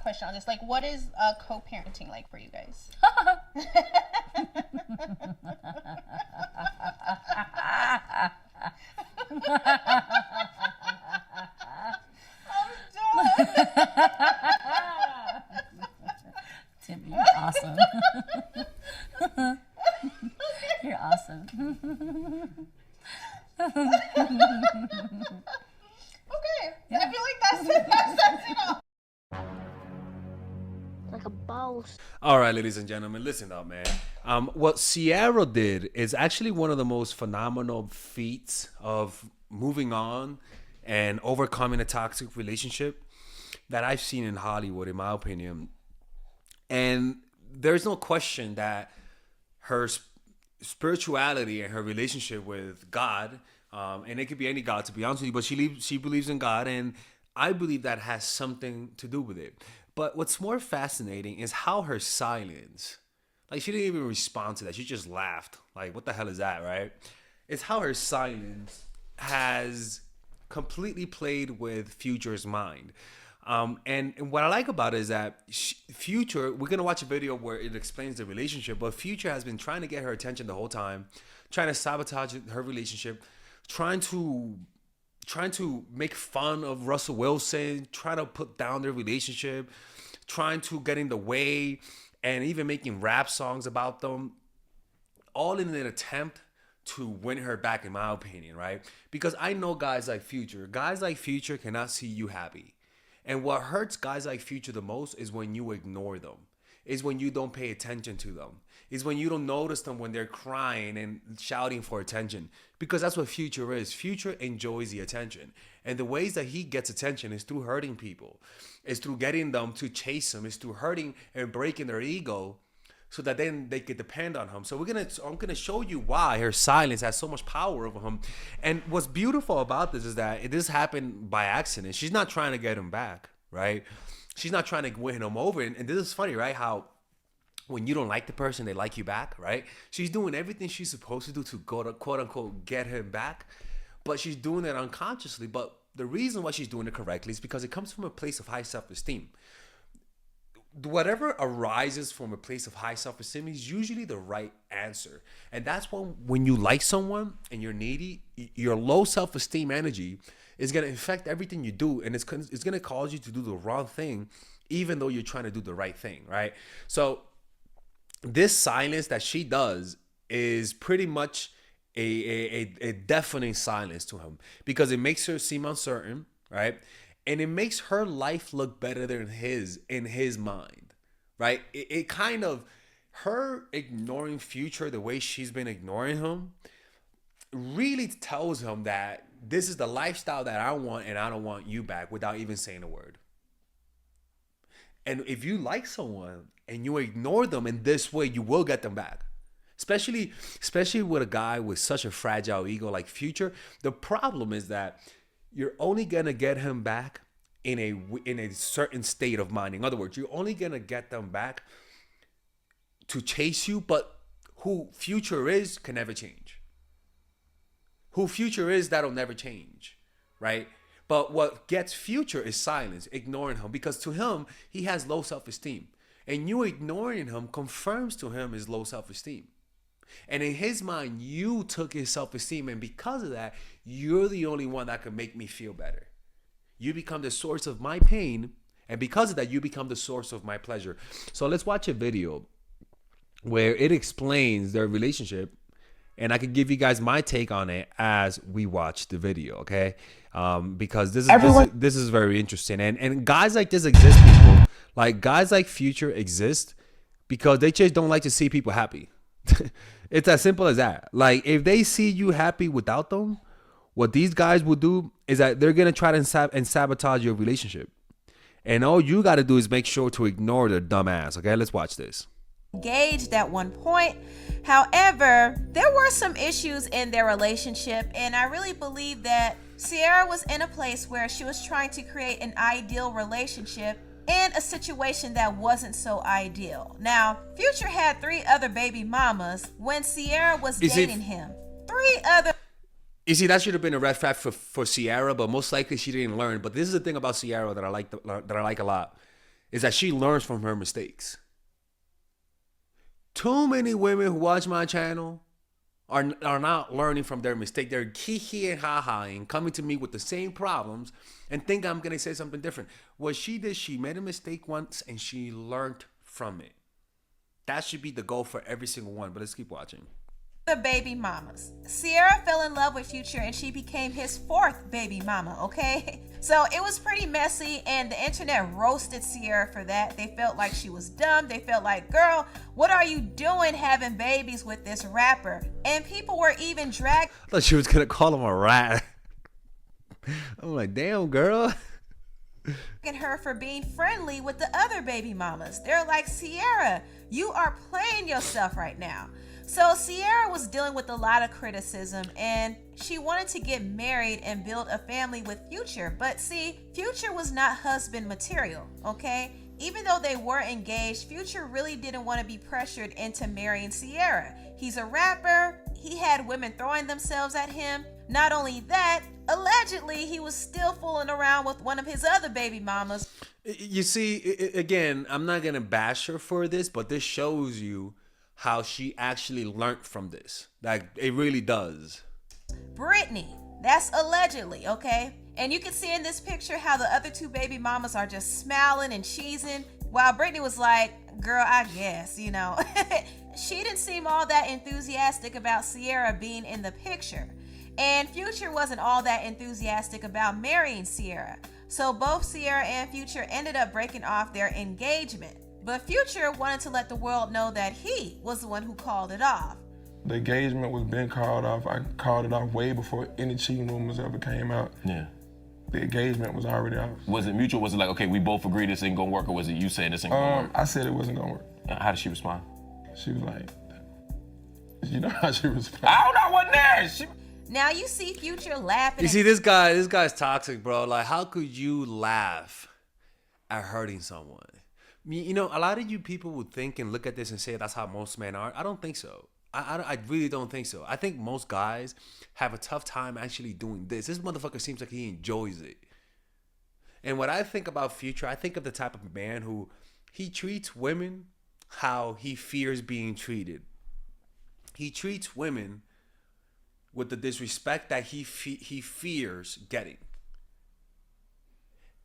question on this. Like, what is co-parenting like for you guys? Tim, you're awesome. You're awesome. Okay, yeah. I feel like that's it. That's it all. Like a boss. All right, ladies and gentlemen, listen up, man. What Ciara did is actually one of the most phenomenal feats of moving on and overcoming a toxic relationship that I've seen in Hollywood, in my opinion. And there's no question that her spirituality and her relationship with God, and it could be any God, to be honest with you, but she believes in God, and I believe that has something to do with it. But what's more fascinating is how her silence, like she didn't even respond to that. She just laughed. Like, what the hell is that, right? It's how her silence has completely played with Future's mind. And what I like about it is that Future, we're going to watch a video where it explains the relationship, but Future has been trying to get her attention the whole time, trying to sabotage her relationship, trying to make fun of Russell Wilson, trying to put down their relationship, trying to get in the way, and even making rap songs about them, all in an attempt to win her back, in my opinion, right? Because I know guys like Future cannot see you happy. And what hurts guys like Future the most is when you ignore them, is when you don't pay attention to them, is when you don't notice them when they're crying and shouting for attention. Because that's what Future is. Future enjoys the attention. And the ways that he gets attention is through hurting people, is through getting them to chase him, is through hurting and breaking their ego so that then they could depend on him. So I'm gonna show you why her silence has so much power over him. And what's beautiful about this is that this happened by accident. She's not trying to get him back, right? She's not trying to win him over. And this is funny, right? How when you don't like the person, they like you back, right? She's doing everything she's supposed to do to go to, quote unquote, get him back. But she's doing it unconsciously. But the reason why she's doing it correctly is because it comes from a place of high self-esteem. Whatever arises from a place of high self-esteem is usually the right answer. And that's when you like someone and you're needy, your low self-esteem energy is going to affect everything you do. And it's going to cause you to do the wrong thing, even though you're trying to do the right thing, right? So this silence that she does is pretty much a deafening silence to him, because it makes her seem uncertain, right? And it makes her life look better than his in his mind, right? It kind of, her ignoring Future the way she's been ignoring him really tells him that this is the lifestyle that I want and I don't want you back, without even saying a word. And if you like someone and you ignore them in this way, you will get them back. Especially with a guy with such a fragile ego like Future. The problem is that you're only gonna get him back in a certain state of mind. In other words, you're only gonna get them back to chase you, but who Future is can never change. Who Future is, that'll never change, right? But what gets Future is silence, ignoring him, because to him, he has low self-esteem. And you ignoring him confirms to him his low self-esteem. And in his mind, you took his self-esteem, and because of that, you're the only one that can make me feel better. You become the source of my pain, and because of that, you become the source of my pleasure. So let's watch a video where it explains their relationship, and I could give you guys my take on it as we watch the video, okay? Because this is very interesting, and guys like this exist, people. Like guys like Future exist because they just don't like to see people happy. It's as simple as that. Like if they see you happy without them, what these guys will do is that they're gonna try to sabotage your relationship. And all you got to do is make sure to ignore their dumb ass. Okay, let's watch this. Engaged at one point. However, there were some issues in their relationship, and I really believe that Ciara was in a place where she was trying to create an ideal relationship in a situation that wasn't so ideal. Now, Future had 3 other baby mamas when Ciara was dating him. 3 other. You see, that should have been a red flag for Ciara, but most likely she didn't learn. But this is the thing about Ciara that I like a lot, is that she learns from her mistakes. Too many women who watch my channel are not learning from their mistake. They're kiki and ha-ha and coming to me with the same problems and think I'm going to say something different. What she did, she made a mistake once and she learned from it. That should be the goal for every single one. But let's keep watching. The baby mamas. Ciara fell in love with Future and she became his fourth baby mama, okay? So it was pretty messy and the internet roasted Ciara for that. They felt like she was dumb. They felt like, girl, what are you doing having babies with this rapper? And people were even dragging I thought she was going to call him a rat. I'm like, damn, girl. her for being friendly with the other baby mamas. They're like, Ciara, you are playing yourself right now. So Ciara was dealing with a lot of criticism and she wanted to get married and build a family with Future. But see, Future was not husband material, okay? Even though they were engaged, Future really didn't want to be pressured into marrying Ciara. He's a rapper. He had women throwing themselves at him. Not only that, allegedly he was still fooling around with one of his other baby mamas. You see, again, I'm not going to bash her for this, but this shows you how she actually learned from this. Like, it really does. Brittany, that's allegedly, okay? And you can see in this picture how the other two baby mamas are just smiling and cheesing, while Brittany was like, girl, I guess, you know. She didn't seem all that enthusiastic about Ciara being in the picture. And Future wasn't all that enthusiastic about marrying Ciara. So both Ciara and Future ended up breaking off their engagement. But Future wanted to let the world know that he was the one who called it off. The engagement was been called off. I called it off way before any cheating rumors ever came out. Yeah. The engagement was already off. Was it mutual? Was it like, okay, we both agree this ain't gonna work, or was it you saying this ain't gonna work? I said it wasn't gonna work. How did she respond? She was like, you know how she responded? I don't know, I wasn't there. Now you see Future laughing. You see, this guy's toxic, bro. Like, how could you laugh at hurting someone? I mean, you know, a lot of you people would think and look at this and say that's how most men are. I don't think so. I really don't think so. I think most guys have a tough time actually doing this. This motherfucker seems like he enjoys it. And what I think about Future, I think of the type of man who he treats women how he fears being treated. He treats women with the disrespect that he fears getting.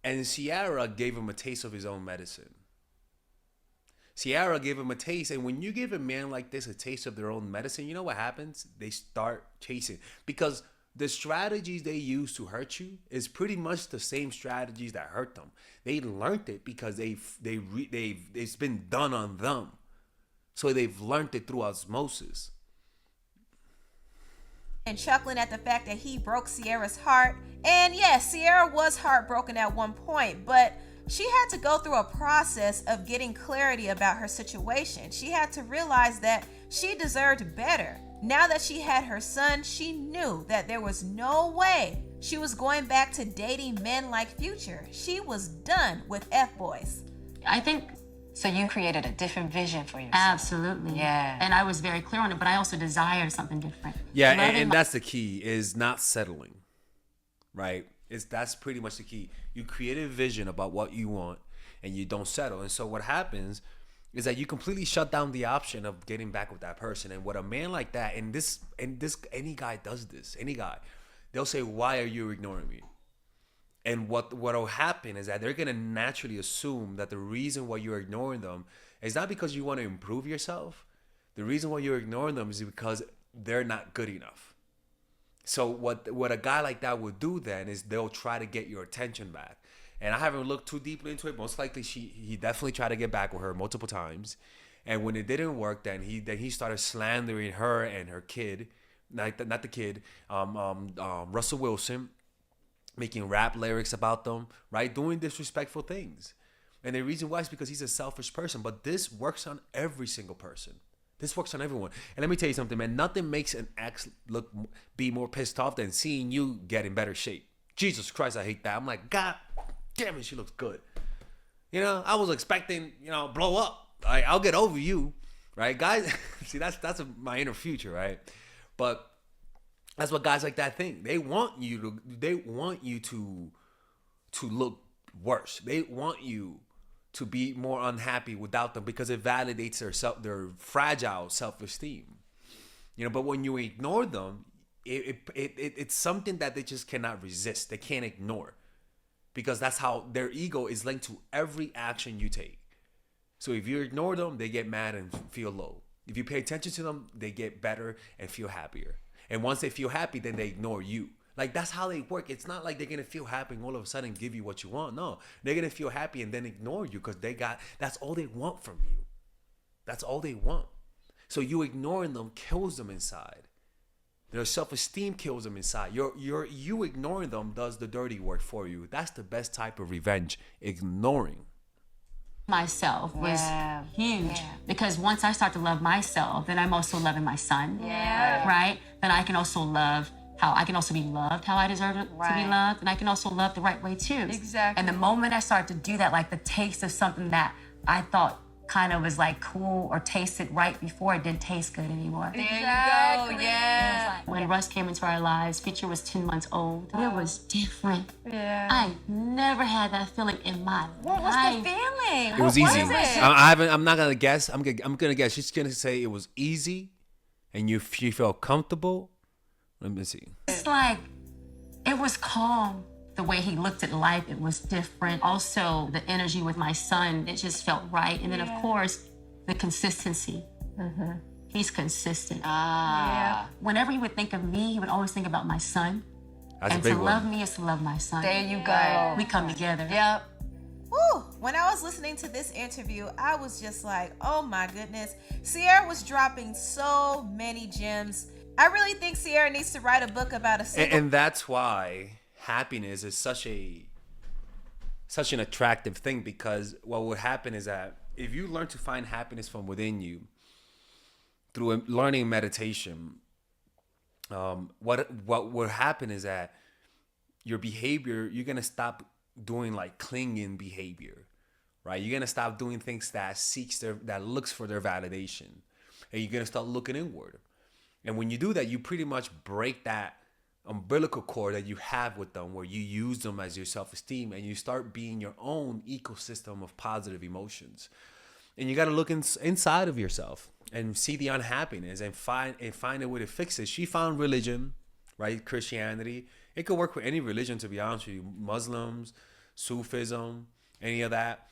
And Ciara gave him a taste of his own medicine. Ciara gave him a taste, and when you give a man like this a taste of their own medicine, you know what happens? They start chasing, because the strategies they use to hurt you is pretty much the same strategies that hurt them. They learned it because it's been done on them, so they've learned it through osmosis. And chuckling at the fact that he broke Ciara's heart. And yes, Ciara was heartbroken at one point, but she had to go through a process of getting clarity about her situation. She had to realize that she deserved better. Now that she had her son, she knew that there was no way she was going back to dating men like Future. She was done with F-boys. I think So you created a different vision for yourself. absolutely. Yeah. And I was very clear on it, but I also desired something different. Yeah, Loving and my- that's the key, is not settling, right? That's pretty much the key. You create a vision about what you want, and you don't settle. And so what happens is that you completely shut down the option of getting back with that person. And what a man like that, and this, any guy does this, any guy, they'll say, "Why are you ignoring me?" And what'll happen is that they're gonna naturally assume that the reason why you're ignoring them is not because you want to improve yourself. The reason why you're ignoring them is because they're not good enough. So what a guy like that would do then is they'll try to get your attention back. And I haven't looked too deeply into it. Most likely he definitely tried to get back with her multiple times. And when it didn't work, then he started slandering her and her kid, not the kid, Russell Wilson, making rap lyrics about them, right? Doing disrespectful things. And the reason why is because he's a selfish person. But this works on every single person. This works on everyone. And let me tell you something, man. Nothing makes an ex be more pissed off than seeing you get in better shape. Jesus Christ, I hate that. I'm like, God damn it, she looks good. You know, I was expecting, blow up. I'll get over you, right? Guys, see, that's my inner future, right? But that's what guys like that think. They want you to look worse. They want you to be more unhappy without them because it validates their fragile self-esteem. But when you ignore them, it's something that they just cannot resist. They can't ignore because that's how their ego is linked to every action you take. So if you ignore them, they get mad and feel low. If you pay attention to them, they get better and feel happier. And once they feel happy, then they ignore you. Like, that's how they work. It's not like they're going to feel happy and all of a sudden give you what you want. No, they're going to feel happy and then ignore you because that's all they want from you. That's all they want. So you ignoring them kills them inside. Their self-esteem kills them inside. You ignoring them does the dirty work for you. That's the best type of revenge, ignoring. Myself was huge because once I start to love myself, then I'm also loving my son. Right? Then I can also love how I can also be loved how I deserve to be loved, and I can also love the right way too. Exactly. And the moment I start to do that, like the taste of something that I thought kind of was like cool or tasted right before, it didn't taste good anymore. There you go. Yeah. When Russ came into our lives, Future was 10 months old. It was different. Yeah. I never had that feeling in my life. What was the feeling? It was What easy. was it? I'm not gonna guess. I'm gonna guess. She's gonna say it was easy, and you felt comfortable. Let me see. It's like, it was calm. The way he looked at life, it was different. Also, the energy with my son, it just felt right. And then, of course, the consistency. He's consistent. Whenever he would think of me, he would always think about my son. That's and a big to one. love me is to love my son. There you go. We come together. Yep. Woo! When I was listening to this interview, I was just like, oh my goodness. Ciara was dropping so many gems. I really think Ciara needs to write a book about a single. And that's why happiness is such an attractive thing, because what would happen is that if you learn to find happiness from within you through learning meditation, what will happen is that your behavior, you're gonna stop doing like clinging behavior, right? You're gonna stop doing things that looks for their validation, and you're gonna start looking inward. And when you do that, you pretty much break that umbilical cord that you have with them, where you use them as your self-esteem, and you start being your own ecosystem of positive emotions. And you got to look inside of yourself and see the unhappiness and find a way to fix it. She found religion, right? Christianity. It could work with any religion, to be honest with you. Muslims, Sufism, any of that.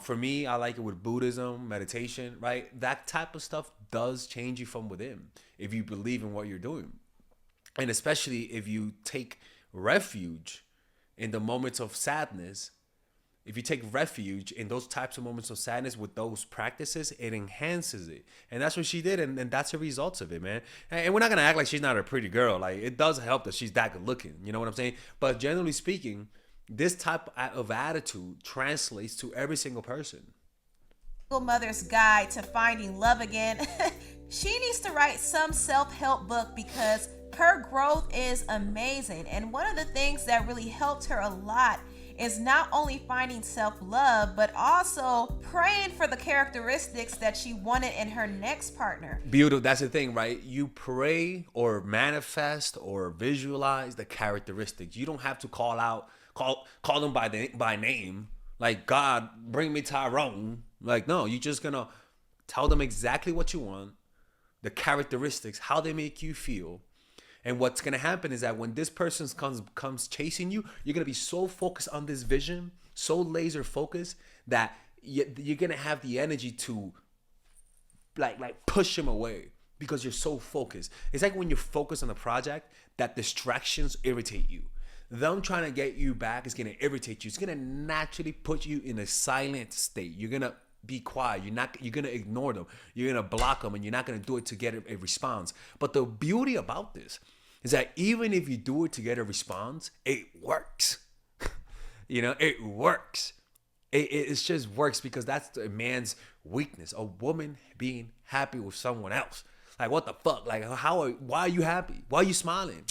For me, I like it with Buddhism, meditation, right? That type of stuff does change you from within if you believe in what you're doing. And especially if you take refuge in the moments of sadness, if you take refuge in those types of moments of sadness with those practices, it enhances it. And that's what she did, and that's the results of it, man. And we're not going to act like she's not a pretty girl. Like, it does help that she's that good looking, you know what I'm saying? But generally speaking, this type of attitude translates to every single person. Mother's Guide to Finding Love Again. She needs to write some self-help book because her growth is amazing. And one of the things that really helped her a lot is not only finding self-love, but also praying for the characteristics that she wanted in her next partner. Beautiful. That's the thing, right? You pray or manifest or visualize the characteristics. You don't have to call them by name. Like, God, bring me Tyrone. Like, no, you're just gonna tell them exactly what you want, the characteristics, how they make you feel. And what's gonna happen is that when this person comes chasing you, you're gonna be so focused on this vision, so laser focused, that you're gonna have the energy to like push him away because you're so focused. It's like when you're focused on a project, that distractions irritate you. Them trying to get you back is gonna irritate you. It's gonna naturally put you in a silent state. You're gonna be quiet. You're gonna ignore them. You're gonna block them, and you're not gonna do it to get a response. But the beauty about this is that even if you do it to get a response, it works. It works. It just works because that's a man's weakness. A woman being happy with someone else. Like, what the fuck? Like, why are you happy? Why are you smiling?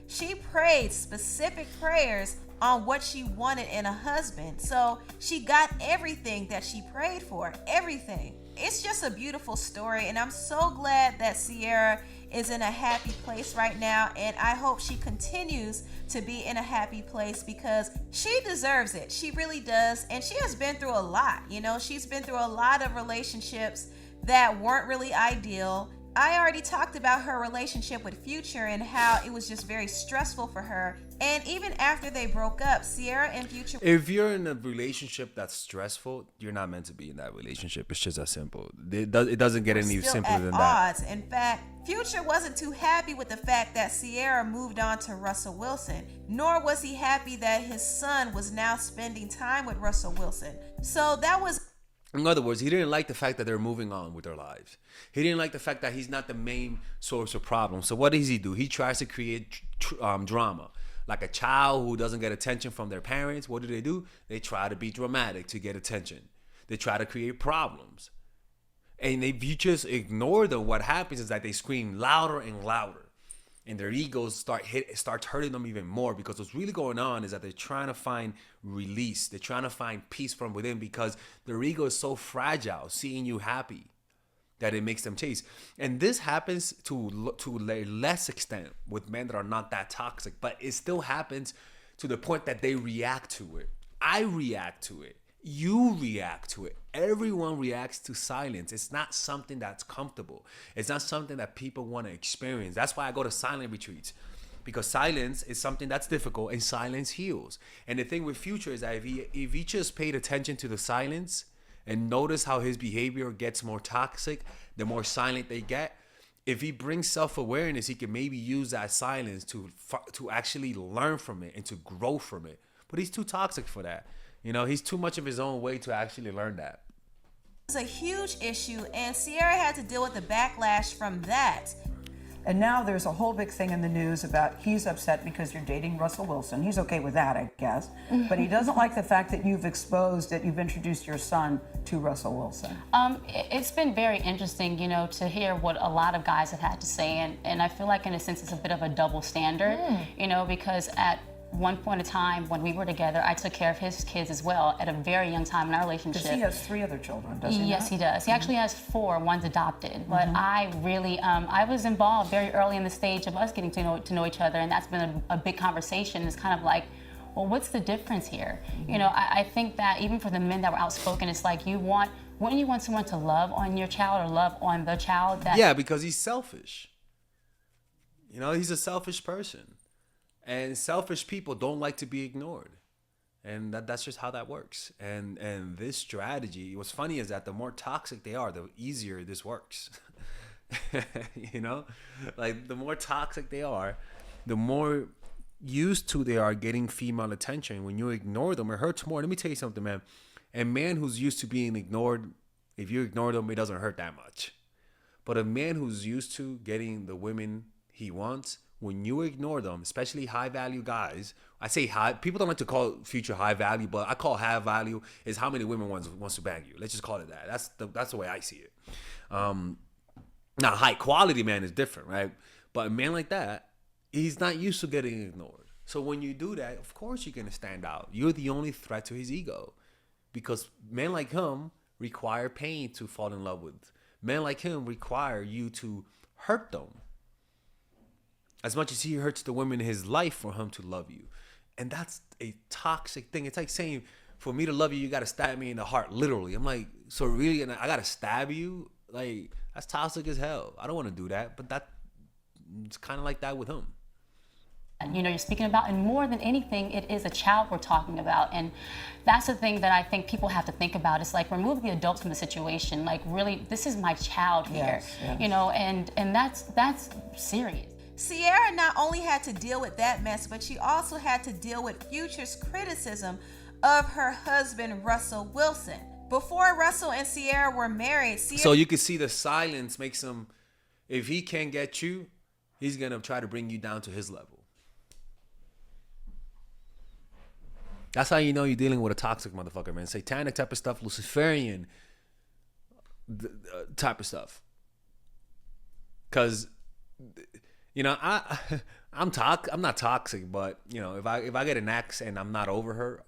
She prayed specific prayers on what she wanted in a husband. So she got everything that she prayed for, everything. It's just a beautiful story, and I'm so glad that Ciara is in a happy place right now, and I hope she continues to be in a happy place because she deserves it. She really does, and she has been through a lot. You know, she's been through a lot of relationships that weren't really ideal. I already talked about her relationship with Future and how it was just very stressful for her. And even after they broke up, Ciara and Future... If you're in a relationship that's stressful, you're not meant to be in that relationship. It's just that simple. It doesn't get any simpler than that. In fact, Future wasn't too happy with the fact that Ciara moved on to Russell Wilson, nor was he happy that his son was now spending time with Russell Wilson. So that was... In other words, he didn't like the fact that they're moving on with their lives. He didn't like the fact that he's not the main source of problems. So what does he do? He tries to create drama. Like a child who doesn't get attention from their parents, what do? They try to be dramatic to get attention. They try to create problems. And if you just ignore them, what happens is that they scream louder and louder. And their egos starts hurting them even more, because what's really going on is that they're trying to find release. They're trying to find peace from within, because their ego is so fragile, seeing you happy, that it makes them chase. And this happens to a less extent with men that are not that toxic, but it still happens to the point that they react to it. I react to it. You react to it. Everyone reacts to silence. It's not something that's comfortable. It's not something that people want to experience. That's why I go to silent retreats, because silence is something that's difficult, and silence heals. And the thing with Future is that if he just paid attention to the silence and notice how his behavior gets more toxic, the more silent they get. If he brings self-awareness, he can maybe use that silence to actually learn from it and to grow from it. But he's too toxic for that. You know, he's too much of his own way to actually learn that. It's a huge issue, and Ciara had to deal with the backlash from that. And now there's a whole big thing in the news about he's upset because you're dating Russell Wilson. He's okay with that, I guess. But he doesn't like the fact that you've introduced your son to Russell Wilson. It's been very interesting, you know, to hear what a lot of guys have had to say. And I feel like, in a sense, it's a bit of a double standard, you know, because at one point in time when we were together, I took care of his kids as well at a very young time in our relationship. Because he has 3 other children, doesn't he? Yes, he does. He actually has 4. One's adopted. But I really, I was involved very early in the stage of us getting to know each other, and that's been a big conversation. It's kind of like, well, what's the difference here? You know, I think that even for the men that were outspoken, it's like wouldn't you want someone to love on your child or love on the child? Yeah, because he's selfish. You know, he's a selfish person. And selfish people don't like to be ignored. And that's just how that works. And this strategy, what's funny is that the more toxic they are, the easier this works. You know? Like, the more toxic they are, the more used to they are getting female attention. When you ignore them, it hurts more. Let me tell you something, man. A man who's used to being ignored, if you ignore them, it doesn't hurt that much. But a man who's used to getting the women he wants, when you ignore them, especially high value guys, I say high, people don't like to call Future high value, but I call high value is how many women wants to bang you. Let's just call it that. That's the way I see it. Now, high quality man is different, right? But a man like that, he's not used to getting ignored. So when you do that, of course you're gonna stand out. You're the only threat to his ego, because men like him require pain to fall in love with. Men like him require you to hurt them as much as he hurts the women in his life for him to love you. And that's a toxic thing. It's like saying, for me to love you, you got to stab me in the heart, literally. I'm like, so really, and I got to stab you? Like, that's toxic as hell. I don't want to do that, but it's kind of like that with him. You know, you're speaking about, and more than anything, it is a child we're talking about. And that's the thing that I think people have to think about. It's like, remove the adults from the situation. Like, really, this is my child here. Yes. You know, and that's serious. Ciara not only had to deal with that mess, but she also had to deal with Future's criticism of her husband, Russell Wilson. Before Russell and Ciara were married, So you can see the silence makes him, if he can't get you, he's going to try to bring you down to his level. That's how you know you're dealing with a toxic motherfucker, man. Satanic type of stuff, Luciferian type of stuff. Because, you know, I'm not toxic, but, you know, if I get an ex and I'm not over her,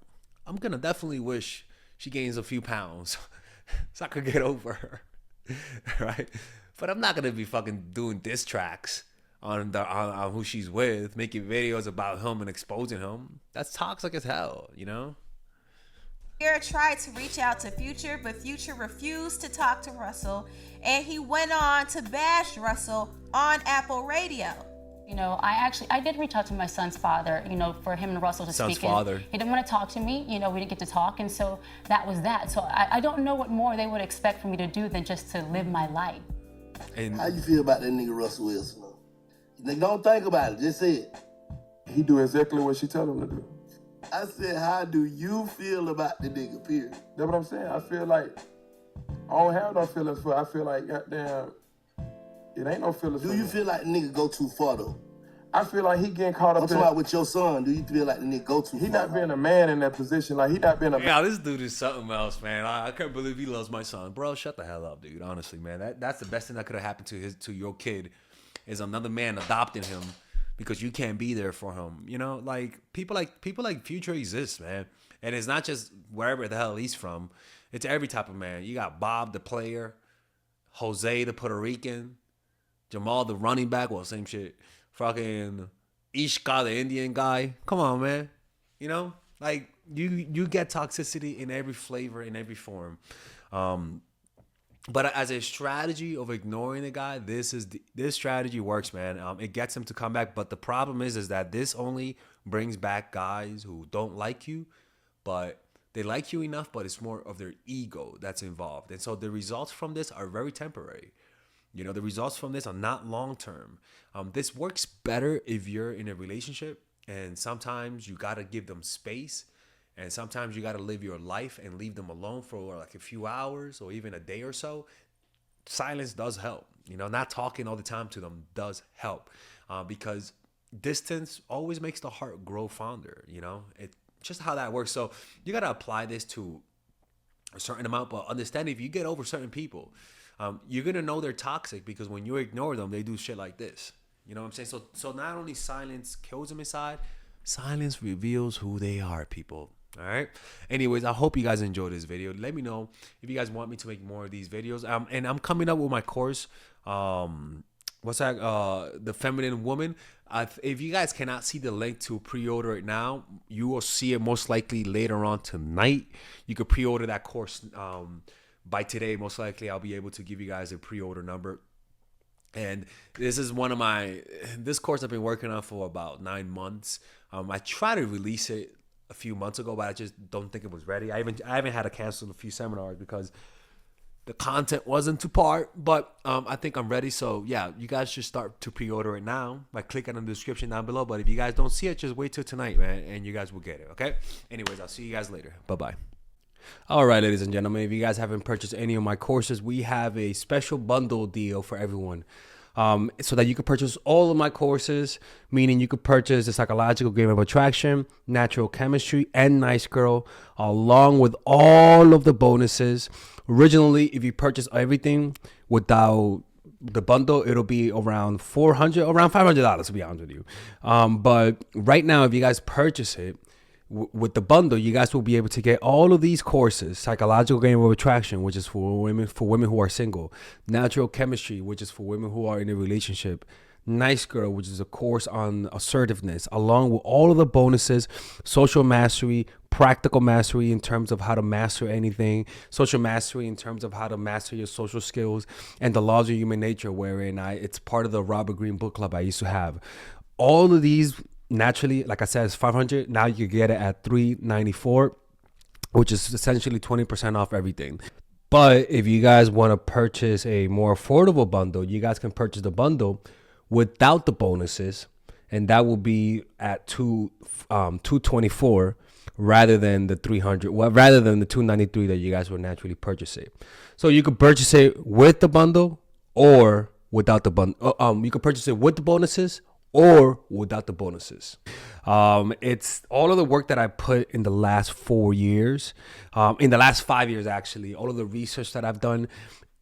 I'm gonna definitely wish she gains a few pounds so I could get over her, right? But I'm not gonna be fucking doing diss tracks on who she's with, making videos about him and exposing him. That's toxic as hell, you know? Ciara tried to reach out to Future, but Future refused to talk to Russell, and he went on to bash Russell on Apple Radio. You know, I did reach out to my son's father, you know, for him and Russell to Son's speak. And father. he didn't want to talk to me, you know, we didn't get to talk, and so that was that. So I don't know what more they would expect for me to do than just to live my life. And How you feel about that nigga Russell Wilson? Nigga, don't think about it. Just say it. He do exactly what she tell him to do. I said, how do you feel about the nigga, period? That's what I'm saying. I feel like I don't have no feelings for it. I feel like, goddamn, it ain't no feelings Do for you me. feel like the nigga go too far, though? I feel like he getting caught I'm up talking about with your son. Do you feel like the nigga go too He far? not being a man in that position. Like, he not being a yeah, this dude is something else, man. I can't believe he loves my son, bro. Shut the hell up, dude. Honestly, man, that's the best thing that could have happened to your kid, is another man adopting him because you can't be there for him. You know, like people like Future exist, man, and it's not just wherever the hell he's from. It's every type of man. You got Bob the player, Jose the Puerto Rican, Jamal the running back. Well, same shit. Fucking Ishka the Indian guy. Come on, man. You know, like you get toxicity in every flavor, in every form. But as a strategy of ignoring the guy, this strategy works, man. It gets him to come back. But the problem is that this only brings back guys who don't like you, but they like you enough, but it's more of their ego that's involved. And so the results from this are very temporary. You know, the results from this are not long-term. This works better if you're in a relationship, and sometimes you got to give them space, and sometimes you got to live your life and leave them alone for like a few hours or even a day or so. Silence does help. You know, not talking all the time to them does help, because distance always makes the heart grow fonder. You know, it's just how that works. So you got to apply this to a certain amount, but understand if you get over certain people, you're going to know they're toxic, because when you ignore them, they do shit like this. You know what I'm saying? So not only silence kills them inside, silence reveals who they are, people. All right. Anyways, I hope you guys enjoyed this video. Let me know if you guys want me to make more of these videos. And I'm coming up with my course. What's that? The Feminine Woman. If you guys cannot see the link to pre-order it now, you will see it most likely later on tonight. You could pre-order that course by today. Most likely I'll be able to give you guys a pre-order number. And this is this course I've been working on for about 9 months. I tried to release it a few months ago, but I just don't think it was ready. I haven't had to cancel a few seminars because the content wasn't to part, but I think I'm ready. So yeah, you guys should start to pre-order it now by clicking on the description down below. But if you guys don't see it, just wait till tonight, man, and you guys will get it, okay? Anyways, I'll see you guys later. Bye-bye. All right, ladies and gentlemen, if you guys haven't purchased any of my courses, we have a special bundle deal for everyone. So that you can purchase all of my courses, meaning you could purchase the Psychological Game of Attraction, Natural Chemistry, and Nice Girl, along with all of the bonuses. Originally, if you purchase everything without the bundle, it'll be around $500, to be honest with you. But right now, if you guys purchase it with the bundle, you guys will be able to get all of these courses: Psychological Game of Attraction, which is for women who are single; Natural Chemistry, which is for women who are in a relationship; Nice Girl, which is a course on assertiveness, along with all of the bonuses: Social Mastery, Practical Mastery in terms of how to master anything; Social Mastery in terms of how to master your social skills; and The Laws of Human Nature, wherein it's part of the Robert Greene book club I used to have. All of these, naturally, like I said, it's $500. Now you get it at $394, which is essentially 20% off everything. But if you guys want to purchase a more affordable bundle, you guys can purchase the bundle without the bonuses, and that will be at $224 rather than the $300. Well, rather than the $293 that you guys would naturally purchase it. So you could purchase it with the bundle or without the bundle. You could purchase it with the bonuses or without the bonuses. It's all of the work that I put in the last 4 years, in the last 5 years actually, all of the research that I've done.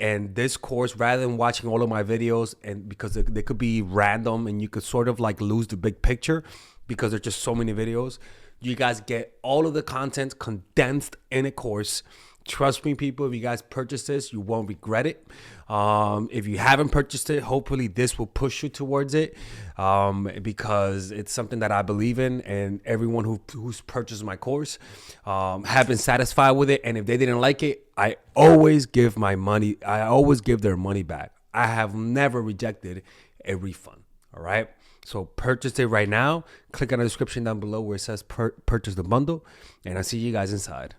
And this course, rather than watching all of my videos, and because they could be random and you could sort of like lose the big picture because there's just so many videos, You guys get all of the content condensed in a course. Trust me, people, if you guys purchase this, you won't regret it. If you haven't purchased it, hopefully this will push you towards it, because it's something that I believe in, and everyone who's purchased my course have been satisfied with it. And if they didn't like it, I always give their money back. I have never rejected a refund. All right. So purchase it right now. Click on the description down below where it says purchase the bundle, and I'll see you guys inside.